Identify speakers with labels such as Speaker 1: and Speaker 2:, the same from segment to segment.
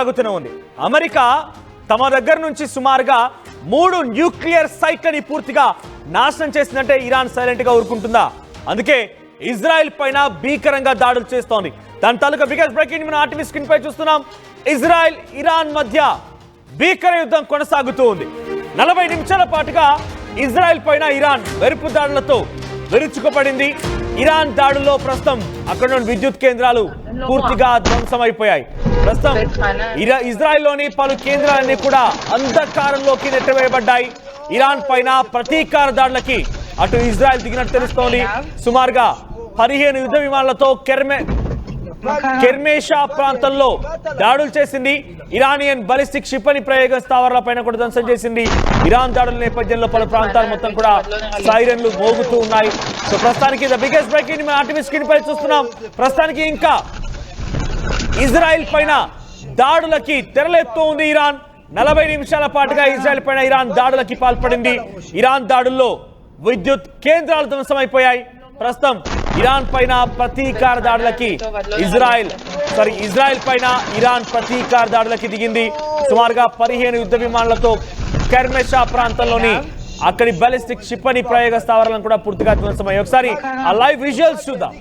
Speaker 1: కొనసాగుతూనే ఉంది. అమెరికా తమ దగ్గర నుంచి సుమారుగా 3 న్యూక్లియర్ సైట్లని పూర్తిగా నాశనం చేసిందంటే ఇరాన్ సైలెంట్ గా ఊరుకుంటుందా? అందుకే ఇజ్రాయెల్ పైన భీకరంగా దాడులు చేస్తోంది. దాని తాలూకా బిగ్గెస్ట్ బ్రేకింగ్ మనం ఆర్టీవీ స్క్రీన్ పై చూస్తున్నాం. ఇజ్రాయెల్ ఇరాన్ మధ్య భీకర యుద్ధం కొనసాగుతూ ఉంది. 40 నిమిషాల పాటుగా ఇజ్రాయెల్ పైన ఇరాన్ వెరుపు దాడులతో విరుచుకుపడింది. ఇరాన్ దాడుల్లో ప్రస్తుతం అక్కడ విద్యుత్ కేంద్రాలు పూర్తిగా ధ్వంసమైపోయాయి. ప్రస్తుతం ఇజ్రాయెల్లోని పలు కేంద్రాలన్నీ కూడా అంధకారంలోకి నెట్టివేయబడ్డాయి. ఇరాన్ పైన ప్రతీకార దాడులకి అటు ఇజ్రాయెల్ దిగినట్టు తెలుస్తోంది. సుమారుగా 15 యుద్ధ విమానాలతో కెర్మేషా ప్రాంతంలో దాడులు చేసింది. ఇరానియన్ బాలిస్టిక్ క్షిపణి ప్రయోగ స్థావరాలపైన కూడా ధ్వంసం చేసింది. ఇరాన్ దాడుల నేపథ్యంలో పలు ప్రాంతాలు మొత్తం కూడా సైరన్లు మోగుతూ ఉన్నాయి. సో ప్రస్తుతానికి ద బిగ్గెస్ట్ బ్రేకింగ్ మనం ఆర్టీవీ స్క్రీన్ పై చూస్తున్నాం. ప్రస్తుతానికి ఇంకా ఇజ్రాయెల్ పైన దాడులకి తెరలేస్తూ ఉంది ఇరాన్. 40 నిమిషాల పాటుగా ఇజ్రాయెల్ పైన ఇరాన్ దాడులకి పాల్పడింది. ఇరాన్ దాడుల్లో విద్యుత్ కేంద్రాలు ధ్వంసమైపోయాయి. ప్రస్తుతం ఇరాన్ పైన ప్రతీకార దాడులకి ఇజ్రాయెల్ పైన ఇరాన్ ప్రతీకార దాడులకి దిగింది. సుమారుగా 15 యుద్ధ విమానాలతో కెర్మెషా ప్రాంతంలోని అక్కడి బాలిస్టిక్ క్షిపణి ప్రయోగ స్థావరాలను కూడా పూర్తిగా ధ్వంసమయ్యాయి. ఒకసారి ఆ లైవ్ విజువల్స్ చూద్దాం.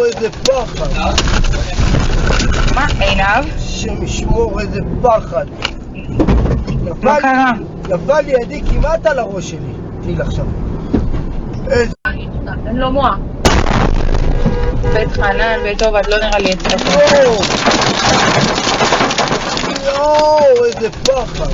Speaker 2: איזה פחד.
Speaker 3: מה, עינב?
Speaker 2: השם ישמור, איזה פחד.
Speaker 3: מה קרה?
Speaker 2: נפל לידי כמעט על הראש שלי. תראי עכשיו.
Speaker 3: אין לו מוח. בית חנן, בית עובד, לא נראה לי אצלך.
Speaker 2: יואו, איזה פחד.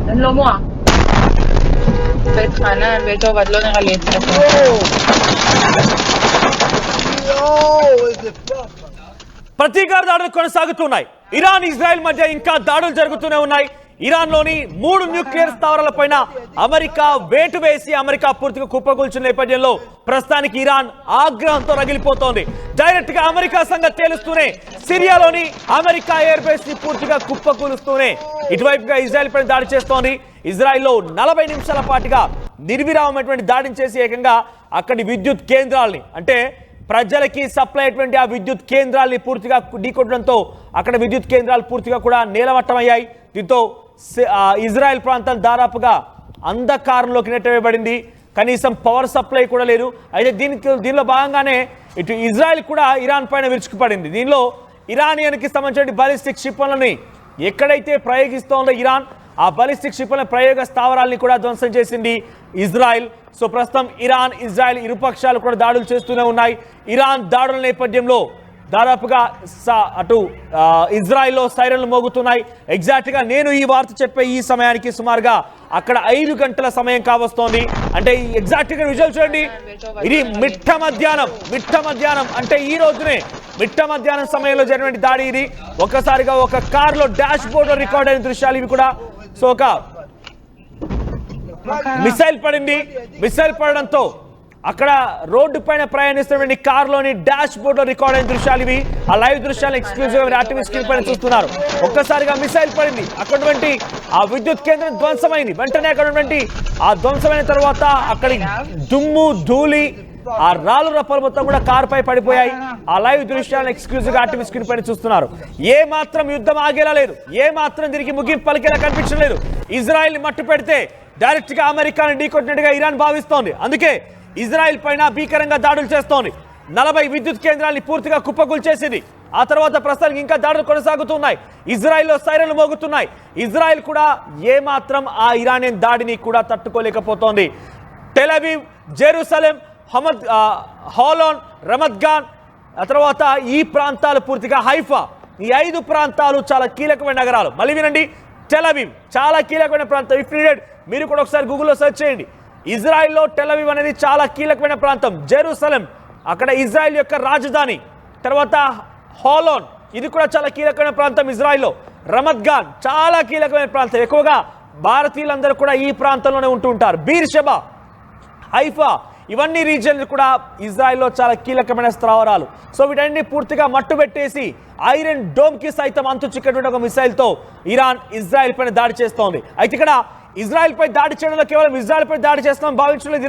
Speaker 3: אין לו מוח. בית חנן, בית עובד, לא נראה לי אצלך.
Speaker 2: יואו, איזה פחד.
Speaker 1: ప్రతీకార దాడులు కొనసాగుతున్నాయి. ఇరాన్ ఇజ్రాయెల్ మధ్య ఇంకా దాడులు జరుగుతూనే ఉన్నాయి. ఇరాన్లోని 3 న్యూక్లియర్ స్థావరాలపైన అమెరికా వేటు వేసి అమెరికా పూర్తిగా కుప్పకూల్చిన నేపథ్యంలో ప్రస్తుతానికి ఇరాన్ ఆగ్రహంతో రగిలిపోతోంది. డైరెక్ట్ గా అమెరికా సంగతి తేలుస్తూనే సిరియాలోని అమెరికా ఎయిర్ బేస్ ని పూర్తిగా కుప్పకూలుస్తూనే ఇటువైపుగా ఇజ్రాయెల్ పైన దాడి చేస్తోంది. ఇజ్రాయెల్లో 40 నిమిషాల పాటుగా నిర్విరామమైనటువంటి దాడిని చేసి ఏకంగా అక్కడి విద్యుత్ కేంద్రాలని అంటే ప్రజలకి సప్లై అయ్యేటువంటి ఆ విద్యుత్ కేంద్రాలని పూర్తిగా ఢీకొట్టడంతో అక్కడ విద్యుత్ కేంద్రాలు పూర్తిగా కూడా నేలమట్టమయ్యాయి. దీంతో ఇజ్రాయెల్ ప్రాంతం దాదాపుగా అంధకారంలోకి నెట్టవేయబడింది. కనీసం పవర్ సప్లై కూడా లేదు. అయితే దీనిలో భాగంగానే ఇటు ఇజ్రాయెల్ కూడా ఇరాన్ పైన విరుచుకుపడింది. దీనిలో ఇరానియన్కి సంబంధించిన బాలిస్టిక్ క్షిపణులని ఎక్కడైతే ప్రయోగిస్తోందో ఇరాన్ ఆ బాలిస్టిక్ క్షిపణుల ప్రయోగ స్థావరాలని కూడా ధ్వంసం చేసింది ఇజ్రాయెల్. సో ప్రస్తుతం ఇరాన్ ఇజ్రాయెల్ ఇరుపక్షాలు కూడా దాడులు చేస్తూనే ఉన్నాయి. ఇరాన్ దాడుల నేపథ్యంలో దాదాపుగా అటు ఇజ్రాయెల్లో సైరన్లు మోగుతున్నాయి. ఎగ్జాక్ట్గా నేను ఈ వార్త చెప్పే ఈ సమయానికి సుమారుగా అక్కడ 5 గంటల సమయం కావస్తోంది. అంటే ఎగ్జాక్ట్గా విజువల్ చూడండి. ఇది మిట్ట మధ్యాహ్నం అంటే ఈ రోజునే మిట్ట మధ్యాహ్నం సమయంలో జరిగిన దాడి ఇది. ఒక్కసారిగా ఒక కారులో డాష్ బోర్డులో రికార్డ్ అయిన దృశ్యాలు ఇవి కూడా. సో ఒక మిసైల్ పడడంతో అక్కడ రోడ్డు పైన ప్రయాణిస్తున్న కారులోని డాష్ బోర్డులో రికార్డ్ అయిన దృశ్యాలు ఇవి. ఆ లైవ్ దృశ్యాలు ఎక్స్క్లూజివ్ గా ఆర్టీవీ స్క్రీన్ పైన చూస్తున్నారు. ఒక్కసారిగా మిసైల్ పడింది. అక్కడటువంటి ఆ విద్యుత్ కేంద్రం ధ్వంసమైంది. వెంటనే అక్కడటువంటి ఆ ధ్వంసమైన తర్వాత అక్కడి దుమ్ము ధూళి ఆ రాళ్ళు రప్పలు మొత్తం కూడా కారుపై పడిపోయాయి. ఆ లైవ్ దృశ్యాలను ఎక్స్క్లూజివ్ గా ఆర్టీవీ స్క్రీన్ పైన చూస్తున్నారు. ఏ మాత్రం యుద్ధం ఆగేలా లేదు. ఏ మాత్రం దీనికి ముగింపు పలికేలా కనిపించలేదు. ఇజ్రాయెల్ మట్టు పెడితే డైరెక్ట్ గా అమెరికాని ఢీకొట్టినట్టుగా ఇరాన్ భావిస్తోంది. అందుకే ఇజ్రాయెల్ పైన భీకరంగా దాడులు చేస్తోంది. 40 విద్యుత్ కేంద్రాన్ని పూర్తిగా కుప్పకూల్చేసింది. ఆ తర్వాత ప్రస్తుతానికి ఇంకా దాడులు కొనసాగుతున్నాయి. ఇజ్రాయెల్లో సైరన్లు మోగుతున్నాయి. ఇజ్రాయెల్ కూడా ఏ మాత్రం ఆ ఇరానియన్ దాడిని కూడా తట్టుకోలేకపోతోంది. టెల్ అవీవ్, జెరూసలేం, హాలోన్, రమద్గాన్, ఆ తర్వాత ఈ ప్రాంతాలు పూర్తిగా హైఫా, ఈ 5 ప్రాంతాలు చాలా కీలకమైన నగరాలు. మళ్ళీ వినండి, టెల్ అవీవ్ చాలా కీలకమైన ప్రాంతం. ఇఫ్ నీడెడ్ మీరు కూడా ఒకసారి గూగుల్లో సెర్చ్ చేయండి. ఇజ్రాయెల్లో టెల్ అవీవ్ అనేది చాలా కీలకమైన ప్రాంతం. జెరూసలేం అక్కడ ఇజ్రాయెల్ యొక్క రాజధాని. తర్వాత హోలోన్ ఇది కూడా చాలా కీలకమైన ప్రాంతం ఇజ్రాయెల్లో. రమత్ గాన్ చాలా కీలకమైన ప్రాంతం. ఎక్కువగా భారతీయులందరూ కూడా ఈ ప్రాంతంలోనే ఉంటూ ఉంటారు. బీర్షెబా, హైఫా ఇవన్నీ రీజియన్లు కూడా ఇజ్రాయెల్లో చాలా కీలకమైన స్థావరాలు. సో వీటన్ని పూర్తిగా మట్టుబెట్టేసి ఐరన్ డోమ్కి సైతం అంతు చిక్కటువంటి ఒక మిసైల్తో ఇరాన్ ఇజ్రాయెల్ పైన దాడి చేస్తోంది. అయితే ఇక్కడ ఇజ్రాయెల్ పై దాడి చేయడంలో కేవలం ఇజ్రాయెల్ పై దాడి చేస్తామని భావించలేదు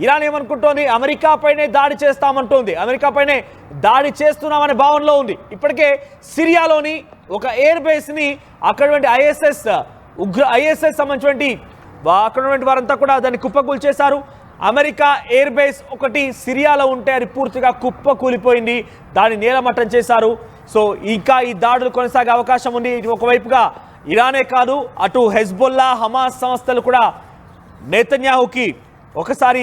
Speaker 1: ఇరాన్ ఏమనుకుంటోంది, అమెరికా పైనే దాడి చేస్తామంటోంది. అమెరికా పైనే దాడి చేస్తున్నామనే భావనలో ఉంది. ఇప్పటికే సిరియాలోని ఒక ఎయిర్ బేస్ ని అక్కడ ఐఎస్ఎస్ సంబంధించినటువంటి అక్కడ వారంతా కూడా దాన్ని కుప్పకూలు చేశారు. అమెరికా ఎయిర్ బేస్ ఒకటి సిరియాలో ఉంటే అది పూర్తిగా కుప్ప కూలిపోయింది, దాన్ని నేలమట్టం చేశారు. సో ఇంకా ఈ దాడులు కొనసాగే అవకాశం ఉంది. ఇది ఒకవైపుగా ఇరానే కాదు, అటు హెజ్బొల్లా, హమాస్ సంస్థలు కూడా నెతన్యాహుకి ఒకసారి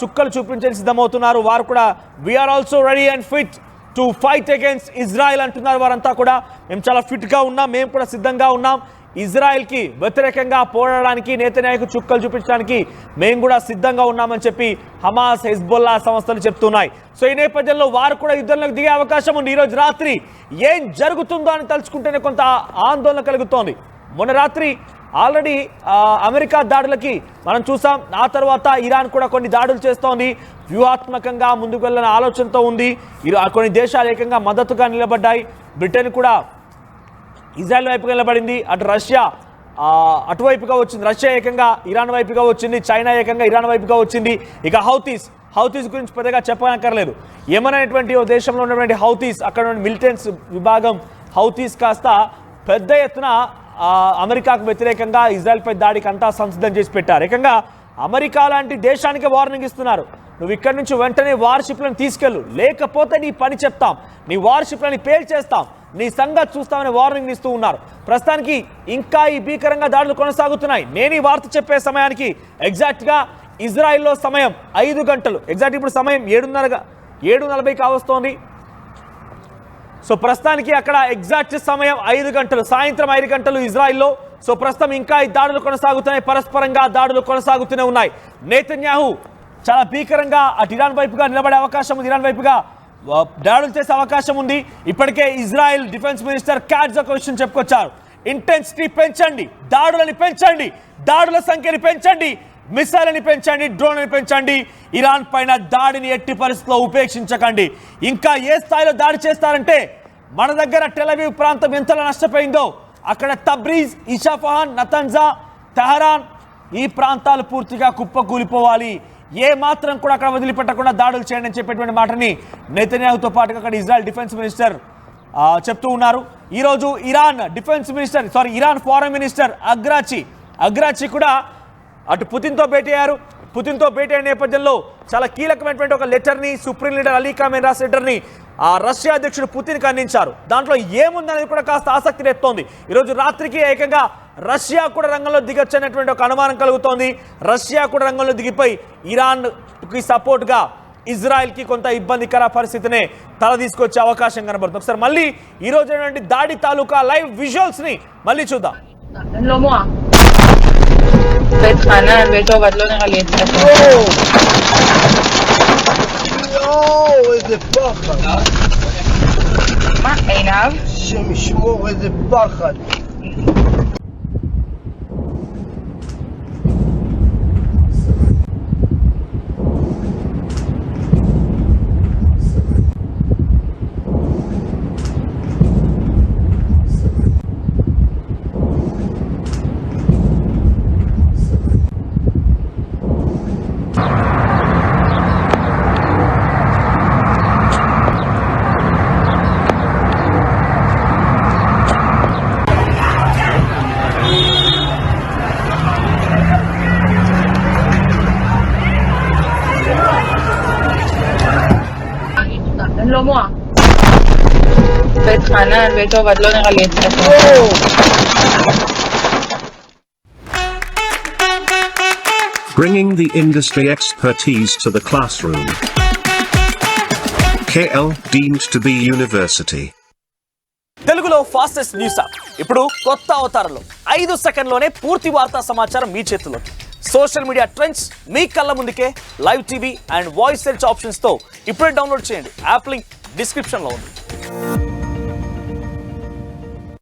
Speaker 1: చుక్కలు చూపించడానికి సిద్ధమవుతున్నారు. వారు కూడా we are also ready and fit to fight against Israel అంటున్నారు. వారంతా కూడా మేము చాలా ఫిట్గా ఉన్నాం, మేము కూడా సిద్ధంగా ఉన్నాం, ఇజ్రాయెల్కి వ్యతిరేకంగా పోరాడడానికి, నెతన్యాహుకు చుక్కలు చూపించడానికి మేము కూడా సిద్ధంగా ఉన్నామని చెప్పి హమాస్, హెజ్బొల్లా సంస్థలు చెప్తున్నాయి. సో ఈ నేపథ్యంలో వారు కూడా యుద్ధంలోకి దిగే అవకాశం ఉంది. ఈరోజు రాత్రి ఏం జరుగుతుందో అని తలుచుకుంటేనే కొంత ఆందోళన కలుగుతోంది. మొన్న రాత్రి ఆల్రెడీ అమెరికా దాడులకి మనం చూసాం. ఆ తర్వాత ఇరాన్ కూడా కొన్ని దాడులు చేస్తోంది. వ్యూహాత్మకంగా ముందుకు వెళ్ళిన ఆలోచనతో ఉంది. కొన్ని దేశాలు ఏకంగా మద్దతుగా నిలబడ్డాయి. బ్రిటన్ కూడా ఇజ్రాయెల్ వైపుగా నిలబడింది. అటు రష్యా అటువైపుగా వచ్చింది, రష్యా ఏకంగా ఇరాన్ వైపుగా వచ్చింది, చైనా ఏకంగా ఇరాన్ వైపుగా వచ్చింది. ఇక హౌతీస్ గురించి పెద్దగా చెప్పనక్కర్లేదు. యెమెన్ అనేటువంటి ఓ దేశంలో ఉన్నటువంటి హౌతీస్, అక్కడ మిలిటెంట్స్ విభాగం హౌతీస్ కాస్త పెద్ద ఎత్తున అమెరికాకు వ్యతిరేకంగా ఇజ్రాయెల్పై దాడికి అంతా సంసిద్ధం చేసి పెట్టారు. ఏకంగా అమెరికా లాంటి దేశానికి వార్నింగ్ ఇస్తున్నారు, నువ్వు ఇక్కడి నుంచి వెంటనే వార్షిప్లను తీసుకెళ్ళు, లేకపోతే నీ పని చెప్తాం, నీ వార్షిప్లని పేల్చేస్తాం, నీ సంగతి చూస్తామని వార్నింగ్ ఇస్తూ ఉన్నారు. ప్రస్తుతానికి ఇంకా ఈ భీకరంగా దాడులు కొనసాగుతున్నాయి. నేను ఈ వార్త చెప్పే సమయానికి ఎగ్జాక్ట్గా ఇజ్రాయెల్లో సమయం 5 గంటలు, ఎగ్జాక్ట్ ఇప్పుడు సమయం 7:40 కావస్తోంది. సో ప్రస్తుతానికి అక్కడ ఎగ్జాక్ట్ సమయం 5 గంటలు, సాయంత్రం 5 గంటలు ఇజ్రాయెల్లో. సో ప్రస్తుతం ఇంకా ఈ దాడులు కొనసాగుతున్నాయి, పరస్పరంగా దాడులు కొనసాగుతూనే ఉన్నాయి. నెతన్యాహు చాలా భీకరంగా అటు ఇరాన్ వైపుగా నిలబడే అవకాశం ఉంది, ఇరాన్ వైపుగా దాడులు చేసే అవకాశం ఉంది. ఇప్పటికే ఇజ్రాయెల్ డిఫెన్స్ మినిస్టర్ క్యాట్జ్ ఒక విషయం చెప్పుకొచ్చారు, ఇంటెన్సిటీ పెంచండి, దాడులని పెంచండి, దాడుల సంఖ్యని పెంచండి, మిసైల్ని పెంచండి, డ్రోన్లని పెంచండి, ఇరాన్ పైన దాడిని ఎట్టి పరిస్థితుల్లో ఉపేక్షించకండి. ఇంకా ఏ స్థాయిలో దాడి చేస్తారంటే మన దగ్గర టెల్ అవీవ్ ప్రాంతం ఎంతలా నష్టపోయిందో అక్కడ తబ్రీజ్, ఇషాఫహాన్, నతన్జా, తెహరాన్ ఈ ప్రాంతాలు పూర్తిగా కుప్పకూలిపోవాలి, ఏ మాత్రం కూడా అక్కడ వదిలిపెట్టకుండా దాడులు చేయండి అని చెప్పేటువంటి మాటని నెతన్యాహుతో పాటుగా అక్కడ ఇజ్రాయెల్ డిఫెన్స్ మినిస్టర్ చెప్తూ ఉన్నారు. ఈరోజు ఇరాన్ ఫారెన్ మినిస్టర్ అగ్రాచి కూడా అటు పుతిన్తో భేటీ అయ్యారు. పుతిన్తో భేటీ అయిన నేపథ్యంలో చాలా కీలకమైనటువంటి ఒక లెటర్ని సుప్రీం లీడర్ అలీ ఖామెనీ రాసిన లెటర్ని రష్యా అధ్యక్షుడు పుతిన్కి అందించారు. దాంట్లో ఏముందనేది కూడా కాస్త ఆసక్తి రేపుతోంది. ఈరోజు రాత్రికి ఏకంగా రష్యా కూడా రంగంలో దిగొచ్చనేటువంటి ఒక అనుమానం కలుగుతోంది. రష్యా కూడా రంగంలో దిగిపోయి ఇరాన్కి సపోర్ట్గా ఇజ్రాయెల్కి కొంత ఇబ్బందికర పరిస్థితినే తల తీసుకొచ్చే అవకాశం కనబడుతుంది. ఒకసారి మళ్ళీ ఈ రోజు దాడి తాలూకా లైవ్ విజువల్స్ ని మళ్ళీ చూద్దాం.
Speaker 3: בית חנן, בית עובד, לא נראה לי את זה.
Speaker 2: יואו, איזה פחד.
Speaker 3: מה, עינב?
Speaker 2: השם ישמור, איזה פחד.
Speaker 3: לא מועה. בית חנן, בית עובד, לא נראה לי את זה.
Speaker 4: Bringing the industry expertise to the classroom. KL deemed to be university.
Speaker 1: తెలుగులో ఫాస్టెస్ట్ న్యూస్ యాప్ ఇప్పుడు కొత్త అవతారంలో 5 సెకండ్లోనే పూర్తి వార్తా సమాచారం మీ చేతుల్లోకి. సోషల్ మీడియా ట్రెండ్స్ మీ కళ్ళ ముందుకే live TV and voice search options తో ఇప్పుడే డౌన్లోడ్ చేయండి. యాప్ లింక్ డిస్క్రిప్షన్ లో ఉంది.